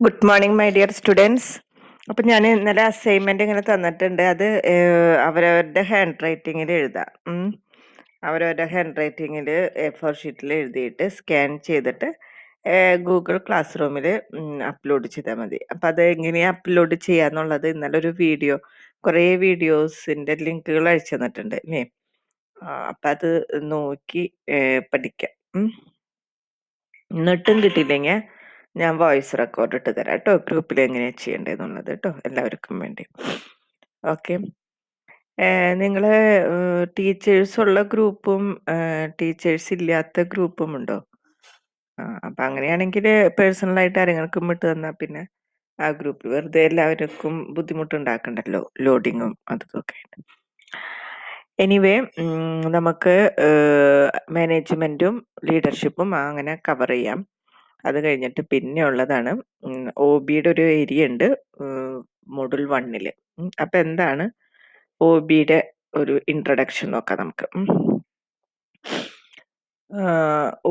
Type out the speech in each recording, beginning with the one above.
Good morning my dear students. അപ്പം ഞാൻ ഇന്നലെ അസൈൻമെന്റ് ഇങ്ങനെ തന്നിട്ടുണ്ട്. അത് അവരവരുടെ ഹാൻഡ് റൈറ്റിങ്ങിൽ എഴുതാം. അവരവരുടെ ഹാൻഡ് റൈറ്റിങ്ങിൽ A4 ഷീറ്റിൽ എഴുതിയിട്ട് സ്കാൻ ചെയ്തിട്ട് ഗൂഗിൾ ക്ലാസ് റൂമിൽ അപ്ലോഡ് ചെയ്താൽ മതി. അപ്പം അത് എങ്ങനെയാണ് അപ്ലോഡ് ചെയ്യാന്നുള്ളത് ഇന്നലെ ഒരു വീഡിയോ, കുറേ വീഡിയോസിന്റെ ലിങ്കുകൾ അയച്ചു തന്നിട്ടുണ്ട് അല്ലേ. അപ്പം അത് നോക്കി പഠിക്കാം. എന്നിട്ടും കിട്ടിയില്ലെങ്കിൽ ഞാൻ വോയിസ് റെക്കോർഡ് ഇട്ട് തരാം കേട്ടോ, ഗ്രൂപ്പിൽ എങ്ങനെയാണ് ചെയ്യേണ്ടതെന്നുള്ളത് കേട്ടോ, എല്ലാവർക്കും വേണ്ടി. ഓക്കെ. നിങ്ങൾ ടീച്ചേഴ്സ് ഉള്ള ഗ്രൂപ്പും ടീച്ചേഴ്സ് ഇല്ലാത്ത ഗ്രൂപ്പും ഉണ്ടോ? അപ്പം അങ്ങനെയാണെങ്കിൽ പേഴ്സണലായിട്ട് ആരെങ്കിലും ഇട്ട് തന്നാൽ പിന്നെ ആ ഗ്രൂപ്പിൽ വെറുതെ എല്ലാവർക്കും ബുദ്ധിമുട്ടുണ്ടാക്കണ്ടല്ലോ, ലോഡിങ്ങും അതൊക്കെ ആയിട്ട്. എനിവേ, നമുക്ക് മാനേജ്മെന്റും ലീഡർഷിപ്പും അങ്ങനെ കവർ ചെയ്യാം. അത് കഴിഞ്ഞിട്ട് പിന്നെ ഉള്ളതാണ് OBയുടെ ഒരു ഏരിയ ഉണ്ട് മോഡ്യൂൾ 1. അപ്പൊ എന്താണ് OBയുടെ ഒരു ഇൻട്രഡക്ഷൻ നോക്കാം നമുക്ക്.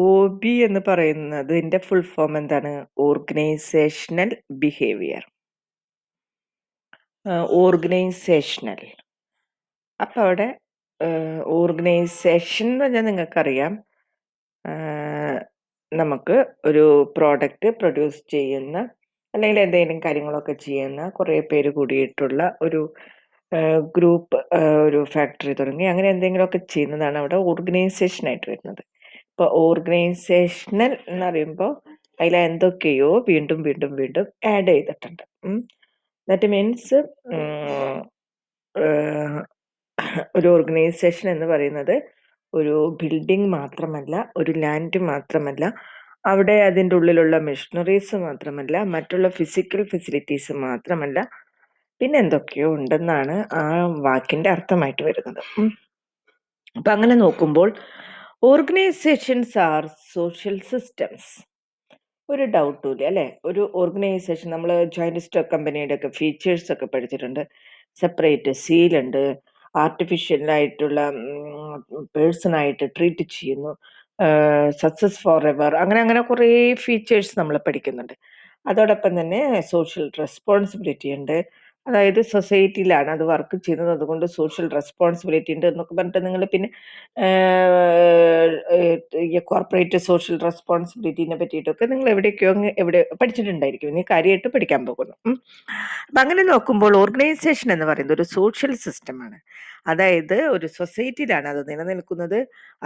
OB എന്ന് പറയുന്നതിന്റെ ഫുൾ ഫോം എന്താണ്? Organisational behaviour. ഓർഗനൈസേഷണൽ. അപ്പൊ അവിടെ ഓർഗനൈസേഷൻ എന്ന് പറഞ്ഞാൽ നിങ്ങൾക്കറിയാം, നമുക്ക് ഒരു പ്രോഡക്റ്റ് പ്രൊഡ്യൂസ് ചെയ്യുന്ന അല്ലെങ്കിൽ എന്തെങ്കിലും കാര്യങ്ങളൊക്കെ ചെയ്യുന്ന കുറേ പേര് കൂടിയിട്ടുള്ള ഒരു ഗ്രൂപ്പ്, ഒരു ഫാക്ടറി തുടങ്ങി അങ്ങനെ എന്തെങ്കിലുമൊക്കെ ചെയ്യുന്നതാണ് അവിടെ ഓർഗനൈസേഷൻ ആയിട്ട് വരുന്നത്. ഇപ്പോൾ ഓർഗനൈസേഷണൽ എന്ന് പറയുമ്പോൾ അതിൽ എന്തൊക്കെയോ വീണ്ടും വീണ്ടും വീണ്ടും ആഡ് ചെയ്തിട്ടുണ്ട്. ദാറ്റ് മീൻസ് ഒരു ഓർഗനൈസേഷൻ എന്ന് പറയുന്നത് ഒരു ബിൽഡിംഗ് മാത്രമല്ല, ഒരു ലാൻഡ് മാത്രമല്ല, അവിടെ അതിൻ്റെ ഉള്ളിലുള്ള മെഷീനറീസ് മാത്രമല്ല, മറ്റുള്ള ഫിസിക്കൽ ഫെസിലിറ്റീസ് മാത്രമല്ല, പിന്നെ എന്തൊക്കെയോ ഉണ്ടെന്നാണ് ആ വാക്കിന്റെ അർത്ഥമായിട്ട് വരുന്നത്. അപ്പൊ അങ്ങനെ നോക്കുമ്പോൾ ഓർഗനൈസേഷൻസ് ആർ സോഷ്യൽ സിസ്റ്റംസ്. ഒരു ഡൗട്ടും ഇല്ല അല്ലെ. ഒരു ഓർഗനൈസേഷൻ, നമ്മൾ ജോയിന്റ് സ്റ്റോക്ക് കമ്പനിയുടെ ഒക്കെ ഫീച്ചേഴ്സ് ഒക്കെ പഠിച്ചിട്ടുണ്ട്. സെപ്പറേറ്റ് സീൽ ഉണ്ട്, ആർട്ടിഫിഷ്യൽ ആയിട്ടുള്ള പേഴ്സൺ ആയിട്ട് ട്രീറ്റ് ചെയ്യുന്നു, സക്സസ് ഫോർ എവർ, അങ്ങനെ അങ്ങനെ കുറേ ഫീച്ചേഴ്സ് നമ്മൾ പഠിക്കുന്നുണ്ട്. അതോടൊപ്പം തന്നെ സോഷ്യൽ റെസ്പോൺസിബിലിറ്റി ഉണ്ട്. അതായത് സൊസൈറ്റിയിലാണ് അത് വർക്ക് ചെയ്യുന്നത്, അതുകൊണ്ട് സോഷ്യൽ റെസ്പോൺസിബിലിറ്റി ഉണ്ട് എന്നൊക്കെ പറഞ്ഞിട്ട് നിങ്ങൾ പിന്നെ കോർപ്പറേറ്റ് സോഷ്യൽ റെസ്പോൺസിബിലിറ്റിനെ പറ്റിയിട്ടൊക്കെ നിങ്ങൾ എവിടേക്കോ എവിടെ പഠിച്ചിട്ടുണ്ടായിരിക്കും, നീ കാര്യമായിട്ട് പഠിക്കാൻ പോകുന്നു. അപ്പം അങ്ങനെ നോക്കുമ്പോൾ ഓർഗനൈസേഷൻ എന്ന് പറയുന്നത് ഒരു സോഷ്യൽ സിസ്റ്റമാണ്. അതായത് ഒരു സൊസൈറ്റിയിലാണ് അത് നിലനിൽക്കുന്നത്.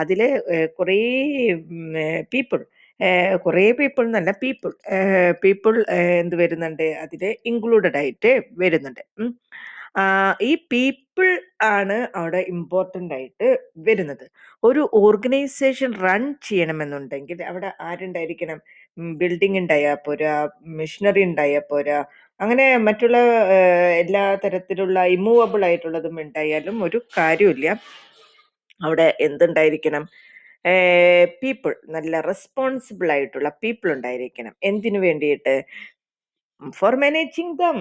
അതിൽ കുറേ പീപ്പിൾ, കുറേ പീപ്പിൾ എന്നല്ല, പീപ്പിൾ എന്ത് വരുന്നുണ്ട്, അതിൽ ഇൻക്ലൂഡഡ് ആയിട്ട് വരുന്നുണ്ട്. ഈ പീപ്പിൾ ആണ് അവിടെ ഇമ്പോർട്ടൻ്റ് ആയിട്ട് വരുന്നത്. ഒരു ഓർഗനൈസേഷൻ റൺ ചെയ്യണമെന്നുണ്ടെങ്കിൽ അവിടെ ആരുണ്ടായിരിക്കണം? ബിൽഡിംഗ് ഉണ്ടായാൽ പോരാ, മെഷീനറി ഉണ്ടായാൽ പോരാ, അങ്ങനെ മറ്റുള്ള എല്ലാ തരത്തിലുള്ള ഇമ്മൂവബിൾ ആയിട്ടുള്ളതും ഉണ്ടായാലും ഒരു കാര്യമില്ല. അവിടെ എന്തുണ്ടായിരിക്കണം? പീപ്പിൾ, നല്ല റെസ്പോൺസിബിൾ ആയിട്ടുള്ള പീപ്പിൾ ഉണ്ടായിരിക്കണം. എന്തിനു വേണ്ടിയിട്ട്? Four managing dum.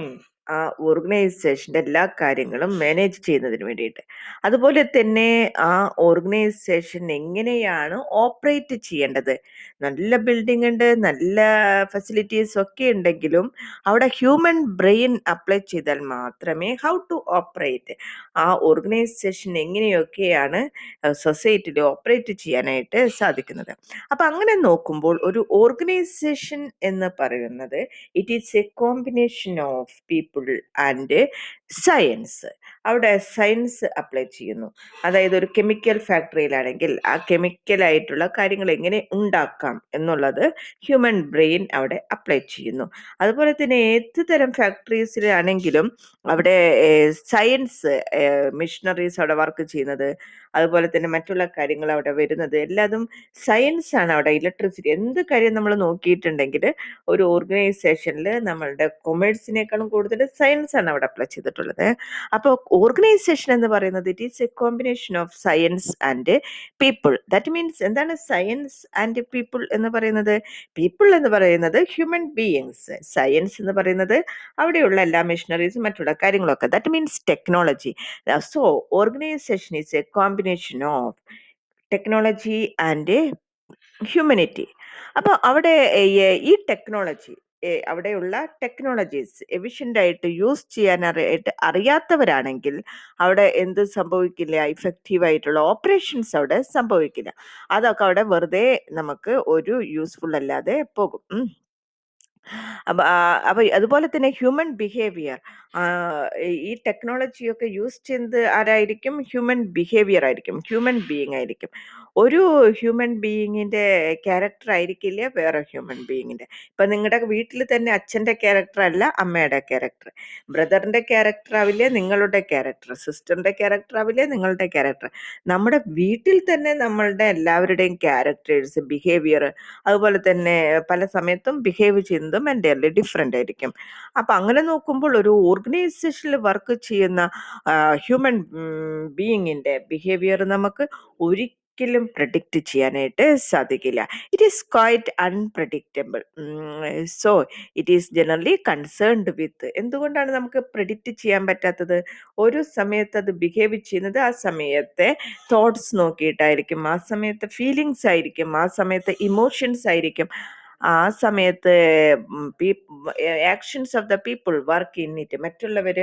ആ ഓർഗനൈസേഷന്റെ എല്ലാ കാര്യങ്ങളും മാനേജ് ചെയ്യുന്നതിന് വേണ്ടിയിട്ട്. അതുപോലെ തന്നെ ആ ഓർഗനൈസേഷൻ എങ്ങനെയാണ് ഓപ്പറേറ്റ് ചെയ്യേണ്ടത്? നല്ല ബിൽഡിംഗ് ഉണ്ട്, നല്ല ഫെസിലിറ്റീസ് ഒക്കെ ഉണ്ടെങ്കിലും അവിടെ ഹ്യൂമൻ ബ്രെയിൻ അപ്ലൈ ചെയ്താൽ മാത്രമേ ഹൗ ടു ഓപ്പറേറ്റ്, ആ ഓർഗനൈസേഷൻ എങ്ങനെയൊക്കെയാണ് സൊസൈറ്റിയിൽ ഓപ്പറേറ്റ് ചെയ്യാനായിട്ട് സാധിക്കുന്നത്. അപ്പം അങ്ങനെ നോക്കുമ്പോൾ ഒരു ഓർഗനൈസേഷൻ എന്ന് പറയുന്നത് it is A combination of people and science. അവിടെ സയൻസ് അപ്ലൈ ചെയ്യുന്നു. അതായത് ഒരു കെമിക്കൽ ഫാക്ടറിയിലാണെങ്കിൽ ആ കെമിക്കലായിട്ടുള്ള കാര്യങ്ങൾ എങ്ങനെ ഉണ്ടാക്കാം എന്നുള്ളത് ഹ്യൂമൻ ബ്രെയിൻ അവിടെ അപ്ലൈ ചെയ്യുന്നു. അതുപോലെ തന്നെ ഏത് തരം ഫാക്ടറീസിലാണെങ്കിലും അവിടെ സയൻസ്, മിഷനറീസ് അവിടെ വർക്ക് ചെയ്യുന്നത്, അതുപോലെ തന്നെ മറ്റുള്ള കാര്യങ്ങൾ അവിടെ വരുന്നത് എല്ലാതും സയൻസ് ആണ്. അവിടെ ഇലക്ട്രിസിറ്റി, എന്ത് കാര്യം നമ്മൾ നോക്കിയിട്ടുണ്ടെങ്കിൽ ഒരു ഓർഗനൈസേഷനിൽ നമ്മളുടെ കൊമേഴ്സിനേക്കാളും കൂടുതൽ സയൻസ് ആണ് അവിടെ അപ്ലൈ ചെയ്തിട്ടുള്ളത്. അപ്പോൾ ഓർഗനൈസേഷൻ എന്ന് പറയുന്നത് it is A combination of science and people. That means എന്താണ് സയൻസ് ആൻഡ് പീപ്പിൾ എന്ന് പറയുന്നത്? പീപ്പിൾ എന്ന് പറയുന്നത് ഹ്യൂമൻ ബീയിങ്സ്, സയൻസ് എന്ന് പറയുന്നത് അവിടെയുള്ള എല്ലാ മെഷീനറീസും മറ്റുള്ള കാര്യങ്ങളൊക്കെ. That means technology. So organisation is A combination of technology and humanity. അപ്പോൾ അവിടെ ഈ ടെക്നോളജി അവിടെയുള്ള ടെക്നോളജീസ് എഫിഷ്യൻ്റായിട്ട് യൂസ് ചെയ്യാനായിട്ട് അറിയാത്തവരാണെങ്കിൽ അവിടെ എന്ത് സംഭവിക്കില്ല, ഇഫക്റ്റീവായിട്ടുള്ള ഓപ്പറേഷൻസ് അവിടെ സംഭവിക്കില്ല. അതൊക്കെ അവിടെ വെറുതെ നമുക്ക് ഒരു യൂസ്ഫുൾ അല്ലാതെ പോകും. അപ്പൊ അതുപോലെ തന്നെ ഹ്യൂമൻ ബിഹേവിയർ, ഈ ടെക്നോളജിയൊക്കെ യൂസ് ചെയ്യുന്നത് ആരായിരിക്കും? ഹ്യൂമൻ ബിഹേവിയർ ആയിരിക്കും, ഹ്യൂമൻ ബീയിങ് ആയിരിക്കും. ഒരു ഹ്യൂമൻ ബീയിങ്ങിന്റെ ക്യാരക്ടർ ആയിരിക്കില്ല വേറെ ഹ്യൂമൻ ബീയിങ്ങിന്റെ. ഇപ്പൊ നിങ്ങളുടെ വീട്ടിൽ തന്നെ അച്ഛന്റെ ക്യാരക്ടർ അല്ല അമ്മയുടെ ക്യാരക്ടർ, ബ്രദറിന്റെ ക്യാരക്ടർ ആവില്ലേ നിങ്ങളുടെ ക്യാരക്ടർ, സിസ്റ്ററിന്റെ ക്യാരക്ടർ ആവില്ലേ നിങ്ങളുടെ ക്യാരക്ടർ. നമ്മുടെ വീട്ടിൽ തന്നെ നമ്മളുടെ എല്ലാവരുടെയും ക്യാരക്ടേഴ്സ്, ബിഹേവിയർ, അതുപോലെ തന്നെ പല സമയത്തും ബിഹേവ് ചെയ്യുന്നതും എൻ്റയർലി ഡിഫറെൻ്റ് ആയിരിക്കും. അപ്പം അങ്ങനെ നോക്കുമ്പോൾ ഒരു ഓർഗനൈസേഷനിൽ വർക്ക് ചെയ്യുന്ന ഹ്യൂമൻ ബീയിങ്ങിൻ്റെ ബിഹേവിയർ നമുക്ക് ഒരിക്കലും പ്രഡിക്റ്റ് ചെയ്യാനായിട്ട് സാധിക്കില്ല. It is quite unpredictable. So it is generally concerned with. എന്തുകൊണ്ടാണ് നമുക്ക് പ്രെഡിക്റ്റ് ചെയ്യാൻ പറ്റാത്തത്? ഒരു സമയത്ത് അത് ബിഹേവ് ചെയ്യുന്നത് ആ സമയത്തെ തോട്ട്സ് നോക്കിയിട്ടായിരിക്കും, ആ സമയത്ത് ഫീലിങ്സ് ആയിരിക്കും, ആ സമയത്ത് ഇമോഷൻസ് ആയിരിക്കും, ആ സമയത്ത് actions of the people work in it, മറ്റുള്ളവർ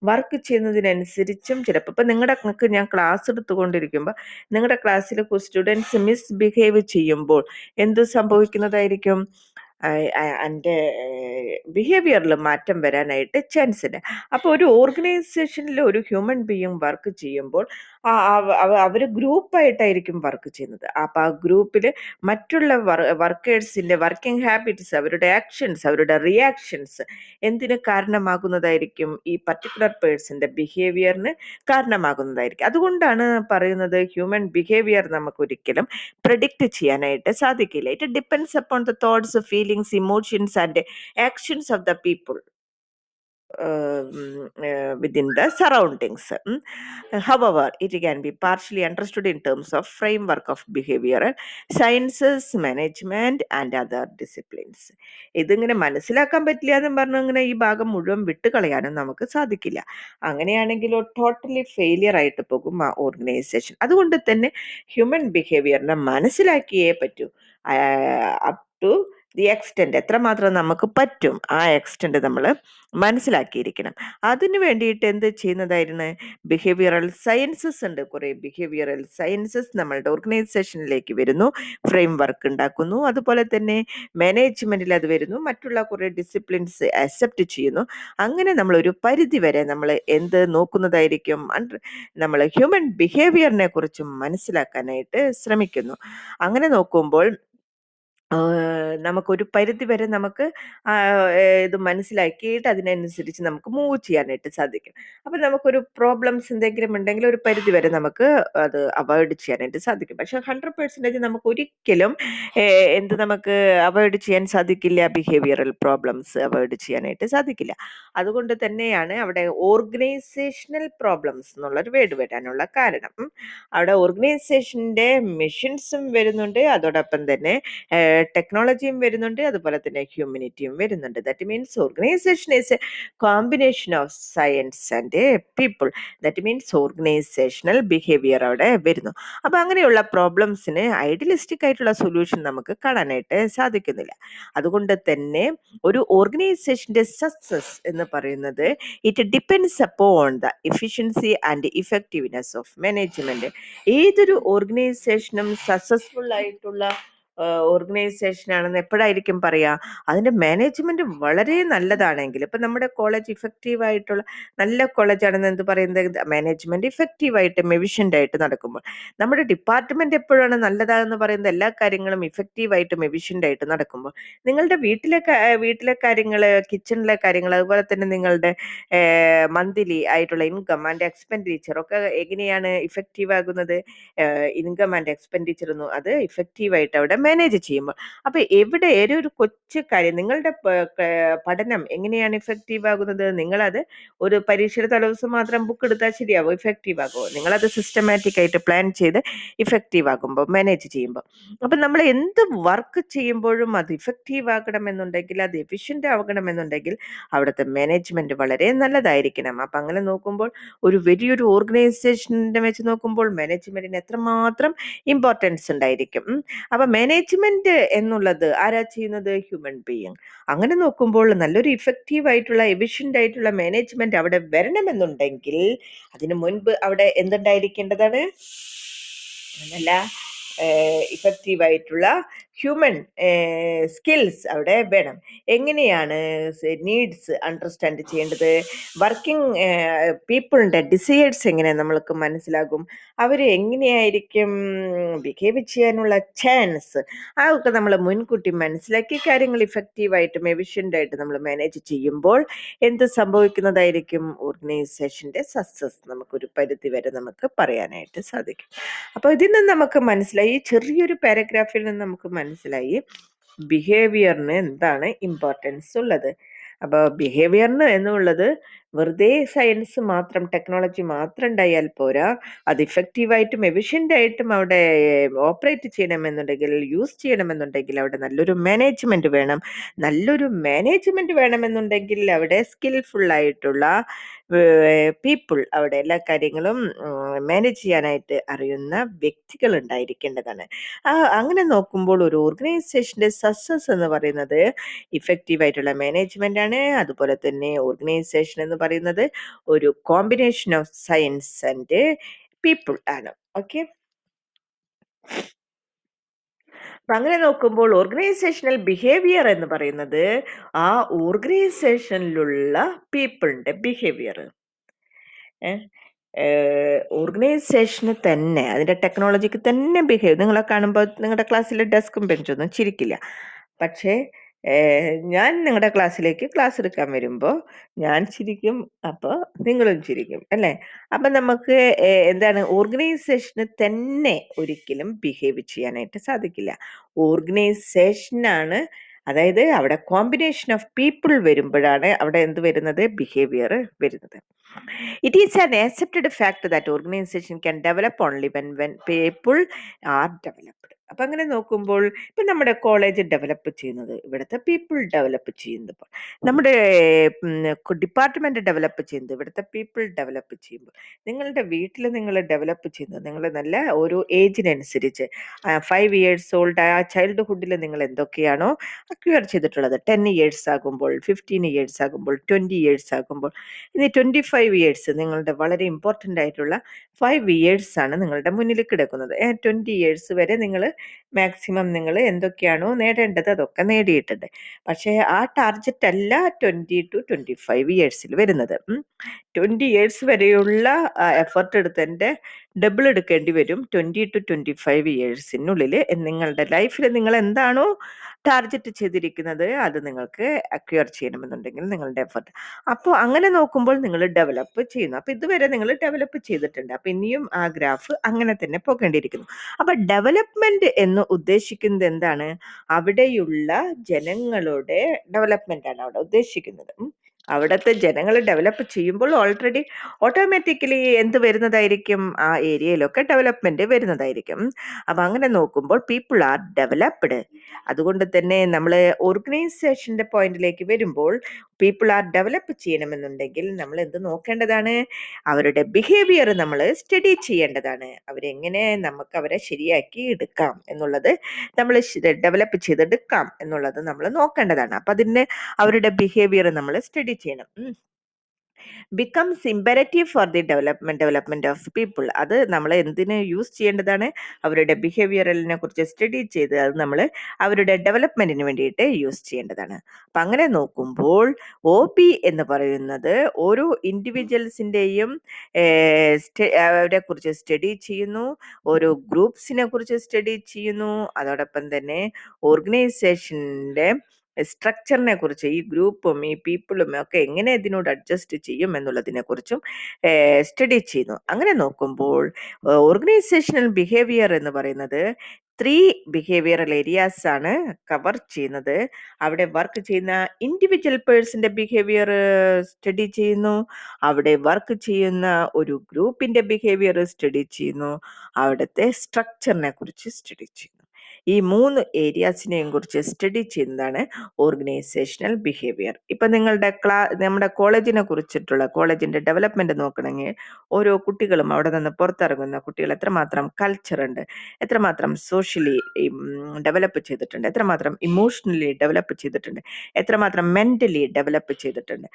വർക്ക് ചെയ്യുന്നതിനനുസരിച്ചും ചിലപ്പോൾ ഇപ്പം നിങ്ങൾക്ക് ഞാൻ ക്ലാസ് എടുത്തുകൊണ്ടിരിക്കുമ്പോൾ നിങ്ങളുടെ ക്ലാസ്സിൽ സ്റ്റുഡൻസ് മിസ്ബിഹേവ് ചെയ്യുമ്പോൾ എന്ത് സംഭവിക്കുന്നതായിരിക്കും? എൻ്റെ ബിഹേവിയറിൽ മാറ്റം വരാനായിട്ട് ചാൻസ് ഉണ്ട്. അപ്പോൾ ഒരു ഓർഗനൈസേഷനിൽ ഒരു ഹ്യൂമൻ ബീയിങ് വർക്ക് ചെയ്യുമ്പോൾ അവർ ഗ്രൂപ്പായിട്ടായിരിക്കും വർക്ക് ചെയ്യുന്നത്. അപ്പോൾ ആ ഗ്രൂപ്പിൽ മറ്റുള്ള വർക്കേഴ്സിൻ്റെ വർക്കിംഗ് ഹാബിറ്റ്സ്, അവരുടെ ആക്ഷൻസ്, അവരുടെ റിയാക്ഷൻസ് എന്തിന് കാരണമാകുന്നതായിരിക്കും? ഈ പർട്ടിക്കുലർ പേഴ്സൻ്റെ ബിഹേവിയറിന് കാരണമാകുന്നതായിരിക്കും. അതുകൊണ്ടാണ് പറയുന്നത് ഹ്യൂമൻ ബിഹേവിയർ നമുക്കൊരിക്കലും പ്രെഡിക്റ്റ് ചെയ്യാനായിട്ട് സാധിക്കില്ല. It depends upon the thoughts, feelings, emotions and actions of the people within the surroundings. However, it can be partially understood in terms of framework of behavioral sciences, management and other disciplines. ഇതിങ്ങനെ മനസ്സിലാക്കാൻ പറ്റില്ല എന്നും പറഞ്ഞു ഇങ്ങനെ ഈ ഭാഗം മുഴുവൻ വിട്ടുകളയാനും നമുക്ക് സാധിക്കില്ല. അങ്ങനെയാണെങ്കിൽ ടോട്ടലി ഫെയിലിയർ ആയിട്ട് പോകും ആ ഓർഗനൈസേഷൻ. അതുകൊണ്ട് തന്നെ ഹ്യൂമൻ ബിഹേവിയറിനെ മനസ്സിലാക്കിയേ പറ്റൂ. അപ് ടു ദി എക്സ്റ്റെൻറ്റ്, എത്രമാത്രം നമുക്ക് പറ്റും ആ എക്സ്റ്റെൻറ്റ് നമ്മൾ മനസ്സിലാക്കിയിരിക്കണം. അതിന് വേണ്ടിയിട്ട് എന്ത് ചെയ്യുന്നതായിരുന്നു? ബിഹേവിയറൽ സയൻസസ് ഉണ്ട്, കുറേ ബിഹേവിയറൽ സയൻസസ് നമ്മളുടെ ഓർഗനൈസേഷനിലേക്ക് വരുന്നു, ഫ്രെയിം വർക്ക് ഉണ്ടാക്കുന്നു. അതുപോലെ തന്നെ മാനേജ്മെൻറ്റിൽ അത് വരുന്നു, മറ്റുള്ള കുറേ ഡിസിപ്ലിൻസ് അക്സെപ്റ്റ് ചെയ്യുന്നു. അങ്ങനെ നമ്മളൊരു പരിധി വരെ നമ്മൾ എന്ത് നോക്കുന്നതായിരിക്കും? നമ്മൾ ഹ്യൂമൻ ബിഹേവിയറിനെ കുറിച്ച് മനസ്സിലാക്കാനായിട്ട് ശ്രമിക്കുന്നു. അങ്ങനെ നോക്കുമ്പോൾ നമുക്കൊരു പരിധി വരെ നമുക്ക് ഇത് മനസ്സിലാക്കിയിട്ട് അതിനനുസരിച്ച് നമുക്ക് മൂവ് ചെയ്യാനായിട്ട് സാധിക്കും. അപ്പം നമുക്കൊരു പ്രോബ്ലംസ് എന്തെങ്കിലും ഉണ്ടെങ്കിൽ ഒരു പരിധി വരെ നമുക്ക് അത് അവോയ്ഡ് ചെയ്യാനായിട്ട് സാധിക്കും. പക്ഷെ 100% നമുക്ക് ഒരിക്കലും നമുക്ക് അവോയ്ഡ് ചെയ്യാൻ സാധിക്കില്ല, ബിഹേവിയറൽ പ്രോബ്ലംസ് അവോയ്ഡ് ചെയ്യാനായിട്ട് സാധിക്കില്ല. അതുകൊണ്ട് തന്നെയാണ് അവിടെ ഓർഗനൈസേഷണൽ പ്രോബ്ലംസ് എന്നുള്ളൊരു വേർഡ് വരാനുള്ള കാരണം. അവിടെ ഓർഗനൈസേഷൻ്റെ മെഷീൻസും വരുന്നുണ്ട്, അതോടൊപ്പം തന്നെ ടെക്നോളജിയും വരുന്നുണ്ട്, അതുപോലെ തന്നെ ഹ്യൂമനിറ്റിയും വരുന്നുണ്ട്. That means organisation is A combination of science and people. That means organisational behaviour അവിടെ വരുന്നു. അപ്പം അങ്ങനെയുള്ള പ്രോബ്ലംസിന് ഐഡിയലിസ്റ്റിക് ആയിട്ടുള്ള സൊല്യൂഷൻ നമുക്ക് കാണാനായിട്ട് സാധിക്കുന്നില്ല. അതുകൊണ്ട് തന്നെ ഒരു ഓർഗനൈസേഷൻ്റെ സക്സസ് എന്ന് പറയുന്നത് it depends upon the efficiency and effectiveness of management. ഏതൊരു ഓർഗനൈസേഷനും സക്സസ്ഫുൾ ആയിട്ടുള്ള ഓർഗനൈസേഷനാണെന്ന് എപ്പോഴായിരിക്കും പറയുക? അതിൻ്റെ മാനേജ്മെൻറ്റ് വളരെ നല്ലതാണെങ്കിൽ. ഇപ്പം നമ്മുടെ കോളേജ് ഇഫക്റ്റീവായിട്ടുള്ള നല്ല കോളേജാണെന്ന് എന്ത് പറയുന്നത്? മാനേജ്മെൻറ്റ് ഇഫക്റ്റീവായിട്ടും എഫിഷ്യൻ്റായിട്ട് നടക്കുമ്പോൾ. നമ്മുടെ ഡിപ്പാർട്ട്മെൻറ്റ് എപ്പോഴാണ് നല്ലതാണെന്ന് പറയുന്നത്? എല്ലാ കാര്യങ്ങളും ഇഫക്റ്റീവായിട്ടും എഫിഷ്യൻ്റായിട്ട് നടക്കുമ്പോൾ. നിങ്ങളുടെ വീട്ടിലെ കാര്യങ്ങൾ, കിച്ചണിലെ കാര്യങ്ങൾ, അതുപോലെ തന്നെ നിങ്ങളുടെ മന്ത്ലി ആയിട്ടുള്ള ഇൻകം ആൻഡ് എക്സ്പെൻഡിച്ചർ ഒക്കെ എങ്ങനെയാണ് ഇഫക്റ്റീവ് ആകുന്നത്? ഇൻകം ആൻഡ് എക്സ്പെൻഡിച്ചർ ഒന്നും അത് ഇഫക്റ്റീവായിട്ട് അവിടെ മാനേജ് ചെയ്യുമ്പോൾ. അപ്പോൾ എവിടെ ഒരു കൊച്ചു കാര്യം, നിങ്ങളുടെ പഠനം എങ്ങനെയാണ് ഇഫക്റ്റീവ് ആകുന്നത്? നിങ്ങളത് ഒരു പരീക്ഷയുടെ തലേദിവസം മാത്രം ബുക്ക് എടുത്താൽ ശരിയാവും? ഇഫക്റ്റീവ് ആകുമോ? നിങ്ങളത് സിസ്റ്റമാറ്റിക് ആയിട്ട് പ്ലാൻ ചെയ്ത് ഇഫക്റ്റീവ് ആകുമ്പോൾ, മാനേജ് ചെയ്യുമ്പോൾ. അപ്പം നമ്മൾ എന്ത് വർക്ക് ചെയ്യുമ്പോഴും അത് ഇഫക്റ്റീവ് ആകണമെന്നുണ്ടെങ്കിൽ, അത് എഫിഷ്യൻ്റ് ആകണമെന്നുണ്ടെങ്കിൽ അവിടുത്തെ മാനേജ്മെൻറ്റ് വളരെ നല്ലതായിരിക്കണം. അപ്പം അങ്ങനെ നോക്കുമ്പോൾ ഒരു വലിയൊരു ഓർഗനൈസേഷൻ്റെ വെച്ച് നോക്കുമ്പോൾ മാനേജ്മെൻറ്റിന് എത്രമാത്രം ഇമ്പോർട്ടൻസ് ഉണ്ടായിരിക്കും. അപ്പം മാനേജ്മെന്റ് എന്നുള്ളത് ആരാ ചെയ്യുന്നത്? Human being. അങ്ങനെ നോക്കുമ്പോൾ നല്ലൊരു ഇഫക്റ്റീവ് ആയിട്ടുള്ള എഫിഷ്യന്റ് ആയിട്ടുള്ള മാനേജ്മെന്റ് അവിടെ വരണമെന്നുണ്ടെങ്കിൽ അതിനു മുൻപ് അവിടെ എന്തുണ്ടായിരിക്കേണ്ടതാണ്? നല്ല ഇഫക്റ്റീവ് ആയിട്ടുള്ള ഹ്യൂമൻ സ്കിൽസ് അവിടെ വേണം. എങ്ങനെയാണ് നീഡ്സ് അണ്ടർസ്റ്റാൻഡ് ചെയ്യേണ്ടത്? വർക്കിംഗ് പീപ്പിളിൻ്റെ ഡിസയേഴ്സ് എങ്ങനെ നമ്മൾക്ക് മനസ്സിലാകും? അവർ എങ്ങനെയായിരിക്കും ബിഹേവ് ചെയ്യാനുള്ള ചാൻസ്, അതൊക്കെ നമ്മൾ മുൻകൂട്ടി മനസ്സിലാക്കി കാര്യങ്ങൾ ഇഫക്റ്റീവായിട്ടും എഫിഷ്യൻ്റായിട്ട് നമ്മൾ മാനേജ് ചെയ്യുമ്പോൾ എന്ത് സംഭവിക്കുന്നതായിരിക്കും? ഓർഗനൈസേഷൻ്റെ സക്സസ് നമുക്കൊരു പരിധി വരെ നമുക്ക് പറയാനായിട്ട് സാധിക്കും. അപ്പോൾ ഇതിൽ നിന്ന് നമുക്ക് മനസ്സിലായി, ഈ ചെറിയൊരു പാരഗ്രാഫിൽ നിന്ന് നമുക്ക് മനസ്സിലായി ബിഹേവിയറിന് എന്താണ് ഇമ്പോർട്ടൻസ് ഉള്ളത്. അപ്പോൾ ബിഹേവിയറിന് എന്നുള്ളത് വെറുതെ സയൻസ് മാത്രം, ടെക്നോളജി മാത്രം ഉണ്ടായാൽ പോരാ, അത് ഇഫക്റ്റീവായിട്ടും എഫിഷ്യൻ്റായിട്ടും അവിടെ ഓപ്പറേറ്റ് ചെയ്യണമെന്നുണ്ടെങ്കിൽ, യൂസ് ചെയ്യണമെന്നുണ്ടെങ്കിൽ അവിടെ നല്ലൊരു മാനേജ്മെൻറ്റ് വേണം. നല്ലൊരു മാനേജ്മെൻറ്റ് വേണമെന്നുണ്ടെങ്കിൽ അവിടെ സ്കിൽഫുള്ളായിട്ടുള്ള പീപ്പിൾ, അവിടെ എല്ലാ കാര്യങ്ങളും മാനേജ് ചെയ്യാനായിട്ട് അറിയുന്ന വ്യക്തികൾ ഉണ്ടായിരിക്കേണ്ടതാണ്. അങ്ങനെ നോക്കുമ്പോൾ ഒരു ഓർഗനൈസേഷൻ്റെ സക്സസ് എന്ന് പറയുന്നത് ഇഫക്റ്റീവ് ആയിട്ടുള്ള മാനേജ്മെന്റ് ആണ്. അതുപോലെ തന്നെ ഓർഗനൈസേഷൻ എന്ന് പറയുന്നത് ഒരു combination of science and people ആണ്. ഓക്കെ, അപ്പൊ അങ്ങനെ നോക്കുമ്പോൾ ഓർഗനൈസേഷണൽ ബിഹേവിയർ എന്ന് പറയുന്നത് ആ ഓർഗനൈസേഷനിലുള്ള പീപ്പിളിന്റെ ബിഹേവിയർ. ഓർഗനൈസേഷന് തന്നെ, അതിൻ്റെ ടെക്നോളജിക്ക് തന്നെ നിങ്ങളെ കാണുമ്പോൾ നിങ്ങളുടെ ക്ലാസ്സിലെ ഡെസ്കും ബെഞ്ചൊന്നും ചിരിക്കില്ല. പക്ഷേ ഞാൻ നിങ്ങളുടെ ക്ലാസ്സിലേക്ക് ക്ലാസ് എടുക്കാൻ വരുമ്പോൾ ഞാൻ ചിരിക്കും, അപ്പോൾ നിങ്ങളും ചിരിക്കും അല്ലേ? അപ്പം നമുക്ക് എന്താണ്, ഓർഗനൈസേഷന് തന്നെ ഒരിക്കലും ബിഹേവ് ചെയ്യാനായിട്ട് സാധിക്കില്ല. ഓർഗനൈസേഷനാണ്, അതായത് അവിടെ കോമ്പിനേഷൻ ഓഫ് പീപ്പിൾ വരുമ്പോഴാണ് അവിടെ എന്ത് വരുന്നത്? ബിഹേവിയർ വരുന്നത്. It is an accepted fact that organization can develop only when people are developed. അപ്പം അങ്ങനെ നോക്കുമ്പോൾ ഇപ്പം നമ്മുടെ കോളേജ് ഡെവലപ്പ് ചെയ്യുന്നത് ഇവിടുത്തെ പീപ്പിൾ ഡെവലപ്പ് ചെയ്യുമ്പോൾ, നമ്മുടെ ഡിപ്പാർട്ട്മെൻറ്റ് ഡെവലപ്പ് ചെയ്യുന്നത് ഇവിടുത്തെ പീപ്പിൾ ഡെവലപ്പ് ചെയ്യുമ്പോൾ, നിങ്ങളുടെ വീട്ടിൽ നിങ്ങൾ ഡെവലപ്പ് ചെയ്യുന്നത് നിങ്ങൾ നല്ല ഓരോ ഏജിനനുസരിച്ച് 5 years ഓൾഡ് ആ ചൈൽഡ്ഹുഡിൽ നിങ്ങൾ എന്തൊക്കെയാണോ അക്വയർ ചെയ്തിട്ടുള്ളത്, 10 years ആകുമ്പോൾ, 15 years ആകുമ്പോൾ, 20 years ആകുമ്പോൾ, ഇനി 25 years നിങ്ങളുടെ വളരെ ഇമ്പോർട്ടൻ്റ് ആയിട്ടുള്ള 5 years ആണ് നിങ്ങളുടെ മുന്നിൽ കിടക്കുന്നത്. 20 years വരെ നിങ്ങൾ മാക്സിമം നിങ്ങൾ എന്തൊക്കെയാണോ നേടേണ്ടത് അതൊക്കെ നേടിയിട്ടുണ്ട്. പക്ഷേ ആ ടാർജറ്റ് അല്ല 20 to 25 yearsൽ വരുന്നത്. 20 years വരെയുള്ള എഫർട്ട് എടുത്തതിൻ്റെ ഡബിൾ എടുക്കേണ്ടി വരും 20 to 25 yearsനുള്ളിൽ. നിങ്ങളുടെ ലൈഫിൽ നിങ്ങൾ എന്താണോ ടാർജറ്റ് ചെയ്തിരിക്കുന്നത് അത് നിങ്ങൾക്ക് അക്വയർ ചെയ്യണമെന്നുണ്ടെങ്കിൽ നിങ്ങളുടെ എഫർട്ട്. അപ്പോൾ അങ്ങനെ നോക്കുമ്പോൾ നിങ്ങൾ ഡെവലപ്പ് ചെയ്യുന്നു. അപ്പോൾ ഇതുവരെ നിങ്ങൾ ഡെവലപ്പ് ചെയ്തിട്ടുണ്ട്. അപ്പോൾ ഇനിയും ആ ഗ്രാഫ് അങ്ങനെ തന്നെ പോകേണ്ടിയിരിക്കുന്നു. അപ്പോൾ ഡെവലപ്മെന്റ് എന്ന് ഉദ്ദേശിക്കുന്നത് എന്താണ്? അവിടെയുള്ള ജനങ്ങളുടെ ഡെവലപ്മെന്റ് ആണ് അവിടെ ഉദ്ദേശിക്കുന്നത്. അവിടുത്തെ ജനങ്ങൾ ഡെവലപ്പ് ചെയ്യുമ്പോൾ ഓൾറെഡി ഓട്ടോമാറ്റിക്കലി എന്ത് വരുന്നതായിരിക്കും? ആ ഏരിയയിലൊക്കെ ഡെവലപ്മെന്റ് വരുന്നതായിരിക്കും. അപ്പം അങ്ങനെ നോക്കുമ്പോൾ പീപ്പിൾ ആർ ഡെവലപ്ഡ്. അതുകൊണ്ട് തന്നെ നമ്മൾ ഓർഗനൈസേഷൻ്റെ പോയിന്റിലേക്ക് വരുമ്പോൾ പീപ്പിൾ ആർ ഡെവലപ്പ് ചെയ്യണമെന്നുണ്ടെങ്കിൽ നമ്മൾ എന്ത് നോക്കേണ്ടതാണ്? അവരുടെ ബിഹേവിയർ നമ്മൾ സ്റ്റഡി ചെയ്യേണ്ടതാണ്. അവരെങ്ങനെ നമുക്ക് അവരെ ശരിയാക്കി എടുക്കാം എന്നുള്ളത്, നമ്മൾ ഡെവലപ്പ് ചെയ്തെടുക്കാം എന്നുള്ളത് നമ്മൾ നോക്കേണ്ടതാണ്. അപ്പം അതിന് അവരുടെ ബിഹേവിയർ നമ്മൾ സ്റ്റഡി ചെയ്യണം. Becomes imperative for the development of people. അത് നമ്മൾ എന്തിന് യൂസ് ചെയ്യേണ്ടതാണ്? അവരുടെ ബിഹേവിയറലിനെ കുറിച്ച് സ്റ്റഡി ചെയ്ത് അത് നമ്മൾ അവരുടെ ഡെവലപ്മെന്റിന് വേണ്ടിയിട്ട് യൂസ് ചെയ്യേണ്ടതാണ്. അപ്പം അങ്ങനെ നോക്കുമ്പോൾ OB എന്ന് പറയുന്നത് ഓരോ ഇൻഡിവിജ്വൽസിൻ്റെയും അവരെ കുറിച്ച് സ്റ്റഡി ചെയ്യുന്നു, ഓരോ ഗ്രൂപ്പ്സിനെ കുറിച്ച് സ്റ്റഡി ചെയ്യുന്നു, അതോടൊപ്പം തന്നെ ഓർഗനൈസേഷൻ്റെ സ്ട്രക്ചറിനെ കുറിച്ച്, ഈ ഗ്രൂപ്പും ഈ പീപ്പിളും ഒക്കെ എങ്ങനെ ഇതിനോട് അഡ്ജസ്റ്റ് ചെയ്യും എന്നുള്ളതിനെ കുറിച്ചും സ്റ്റഡി ചെയ്യുന്നു. അങ്ങനെ നോക്കുമ്പോൾ ഓർഗനൈസേഷണൽ ബിഹേവിയർ എന്ന് പറയുന്നത് 3 ബിഹേവിയറൽ ഏരിയാസ് ആണ് കവർ ചെയ്യുന്നത്. അവിടെ വർക്ക് ചെയ്യുന്ന ഇൻഡിവിജ്വൽ പേഴ്സന്റെ ബിഹേവിയർ സ്റ്റഡി ചെയ്യുന്നു, അവിടെ വർക്ക് ചെയ്യുന്ന ഒരു ഗ്രൂപ്പിന്റെ ബിഹേവിയർ സ്റ്റഡി ചെയ്യുന്നു, അവിടുത്തെ സ്ട്രക്ചറിനെ കുറിച്ച് സ്റ്റഡി ചെയ്യുന്നു. ഈ 3 ഏരിയാസിനെയും കുറിച്ച് സ്റ്റഡി ചെയ്യുന്നതാണ് ഓർഗനൈസേഷണൽ ബിഹേവിയർ. ഇപ്പം നിങ്ങളുടെ നമ്മുടെ കോളേജിനെ കുറിച്ചിട്ടുള്ള കോളേജിൻ്റെ ഡെവലപ്മെൻറ്റ് നോക്കണമെങ്കിൽ ഓരോ കുട്ടികളും അവിടെ നിന്ന് പുറത്തിറങ്ങുന്ന കുട്ടികൾ എത്രമാത്രം കൾച്ചറുണ്ട്, എത്രമാത്രം സോഷ്യലി ഡെവലപ്പ് ചെയ്തിട്ടുണ്ട്, എത്രമാത്രം ഇമോഷണലി ഡെവലപ്പ് ചെയ്തിട്ടുണ്ട്, എത്രമാത്രം മെൻ്റലി ഡെവലപ്പ് ചെയ്തിട്ടുണ്ട്,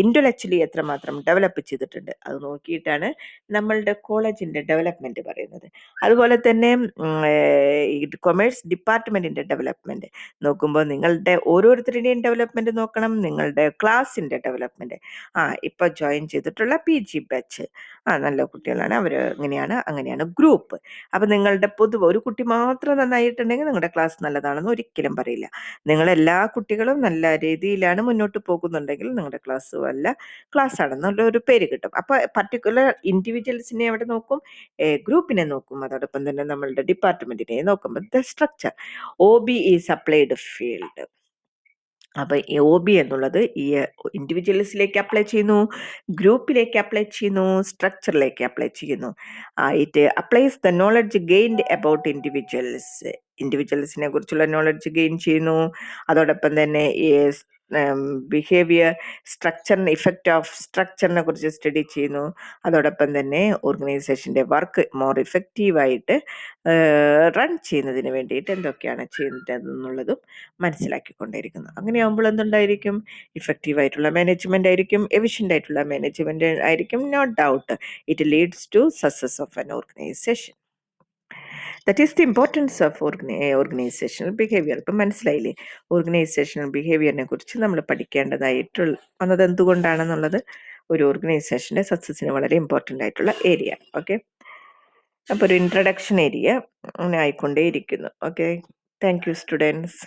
ഇൻ്റലക്ച്വലി എത്രമാത്രം ഡെവലപ്പ് ചെയ്തിട്ടുണ്ട്, അത് നോക്കിയിട്ടാണ് നമ്മളുടെ കോളേജിൻ്റെ ഡെവലപ്മെൻറ്റ് പറയുന്നത്. അതുപോലെ തന്നെ ഈ കൊമേഴ്സ് ഡിപ്പാർട്ട്മെൻറ്റിൻ്റെ ഡെവലപ്മെൻറ്റ് നോക്കുമ്പോൾ നിങ്ങളുടെ ഓരോരുത്തരുടെയും ഡെവലപ്മെൻറ്റ് നോക്കണം, നിങ്ങളുടെ ക്ലാസ്സിൻ്റെ ഡെവലപ്മെൻറ്റ്. ഇപ്പോൾ ജോയിൻ ചെയ്തിട്ടുള്ള PG ബാച്ച് നല്ല കുട്ടികളാണ്, അവർ അങ്ങനെയാണ് ഗ്രൂപ്പ്. അപ്പം നിങ്ങളുടെ പൊതുവെ ഒരു കുട്ടി മാത്രം നന്നായിട്ടുണ്ടെങ്കിൽ നിങ്ങളുടെ ക്ലാസ് നല്ലതാണെന്ന് ഒരിക്കലും പറയില്ല. നിങ്ങളെല്ലാ കുട്ടികളും നല്ല രീതിയിലാണ് മുന്നോട്ട് പോകുന്നുണ്ടെങ്കിൽ നിങ്ങളുടെ ക്ലാസ് നല്ല ക്ലാസ് ആണെന്നുള്ള ഒരു പേര് കിട്ടും. അപ്പോൾ പർട്ടിക്കുലർ ഇൻഡിവിജ്വൽസിനെ അവിടെ നോക്കും, ഗ്രൂപ്പിനെ നോക്കും, അതോടൊപ്പം തന്നെ നമ്മളുടെ ഡിപ്പാർട്ട്മെൻറ്റിനെ നോക്കുമ്പോൾ the structure OB is applied field. അപ്പോൾ ഈ OB എന്നുള്ളത് ഈ ഇൻഡിവിജ്വൽസിലേക്ക് അപ്ലൈ ചെയ്യുന്നു, ഗ്രൂപ്പിലേക്ക് അപ്ലൈ ചെയ്യുന്നു, സ്ട്രക്ചറിലേക്ക് അപ്ലൈ ചെയ്യുന്നു. It applies the knowledge gained about ഇൻഡിവിജ്വൽസിനെ കുറിച്ചുള്ള നോളജ് ഗെയിൻ ചെയ്യുന്നു. അതോടൊപ്പം തന്നെ ഈ ബിഹേവിയർ സ്ട്രക്ചറിന് ഇഫക്റ്റ് ഓഫ് സ്ട്രക്ചറിനെ കുറിച്ച് സ്റ്റഡി ചെയ്യുന്നു. അതോടൊപ്പം തന്നെ ഓർഗനൈസേഷൻ്റെ വർക്ക് മോർ ഇഫക്റ്റീവായിട്ട് റൺ ചെയ്യുന്നതിന് വേണ്ടിയിട്ട് എന്തൊക്കെയാണ് ചെയ്യേണ്ടതെന്നുള്ളതും മനസ്സിലാക്കിക്കൊണ്ടിരിക്കുന്നു. അങ്ങനെയാകുമ്പോൾ എന്തുണ്ടായിരിക്കും? ഇഫക്റ്റീവായിട്ടുള്ള മാനേജ്മെൻ്റ് ആയിരിക്കും, എഫിഷ്യൻ്റ് ആയിട്ടുള്ള മാനേജ്മെൻ്റ് ആയിരിക്കും. No doubt it leads to success of an organisation. That is the importance of organisational behaviour. ഇപ്പം മനസ്സിലായില്ലേ? ഓർഗനൈസേഷണൽ ബിഹേവിയറിനെ കുറിച്ച് നമ്മൾ പഠിക്കേണ്ടതായിട്ടുള്ള വന്നത് എന്തുകൊണ്ടാണെന്നുള്ളത് ഒരു ഓർഗനൈസേഷൻ്റെ സക്സസ്സിന് വളരെ ഇമ്പോർട്ടൻ്റ് ആയിട്ടുള്ള ഏരിയ. ഓക്കെ, അപ്പോൾ ഒരു ഇൻട്രഡക്ഷൻ ഏരിയ അങ്ങനെ ആയിക്കൊണ്ടേയിരിക്കുന്നു. Okay, thank you students.